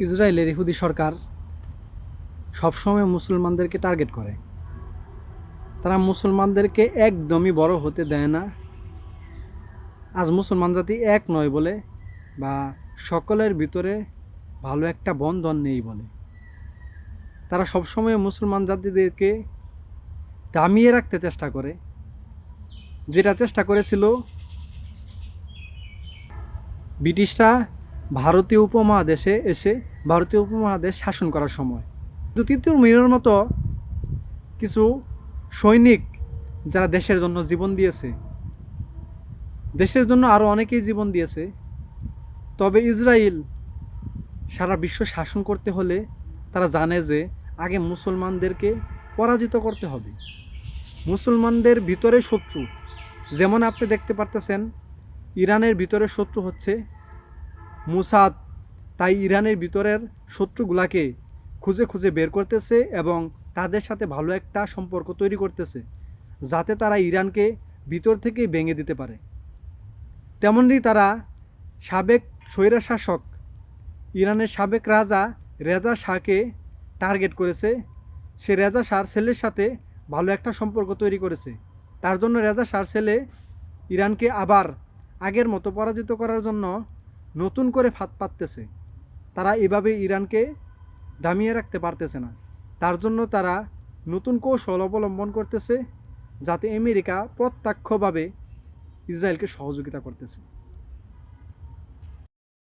ইসরায়েলের ইহুদি সরকার সবসময় মুসলমানদেরকে টার্গেট করে। তারা মুসলমানদেরকে একদমই বড় হতে দেয় না। আজ মুসলমান জাতি এক নয় বলে, বা সকলের ভিতরে ভালো একটা বন্ধন নেই বলে, তারা সবসময় মুসলমান জাতিদেরকে দামিয়ে রাখতে চেষ্টা করে। যেটা চেষ্টা করেছিল ব্রিটিশরা ভারতীয় উপমহাদেশে এসে ভারতীয় উপমহাদেশ শাসন করার সময়। তৃতীয় মিনের মতো কিছু সৈনিক যারা দেশের জন্য জীবন দিয়েছে, দেশের জন্য আরও অনেকেই জীবন দিয়েছে। তবে ইসরায়েল সারা বিশ্ব শাসন করতে হলে তারা জানে যে আগে মুসলমানদেরকে পরাজিত করতে হবে। মুসলমানদের ভিতরে শত্রু, যেমন আপনি দেখতে পারতেছেন ইরানের ভিতরে শত্রু হচ্ছে মোসাদ। তাই ইরানের ভিতরের শত্রুগুলাকে খুঁজে খুঁজে বের করতেছে এবং তাদের সাথে ভালো একটা সম্পর্ক তৈরি করতেছে, যাতে তারা ইরানকে ভিতর থেকেই ভেঙে দিতে পারে। তেমনই তারা সাবেক স্বৈরশাসক ইরানের সাবেক রাজা রেজা শাহকে টার্গেট করেছে। সে রেজা শাহর ছেলের সাথে ভালো একটা সম্পর্ক তৈরি করেছে। তার জন্য রেজা শাহর ছেলে ইরানকে আবার আগের মতো পরাজিত করার জন্য নতুন করে ফাঁদ পাততেছে। তারা এভাবে ইরানকে দামিয়ে রাখতে পারতেছে না। তার জন্য তারা নতুন কৌশল অবলম্বন করতেছে, যাতে আমেরিকা প্রত্যক্ষভাবে ইসরায়েলকে সহযোগিতা করতেছে।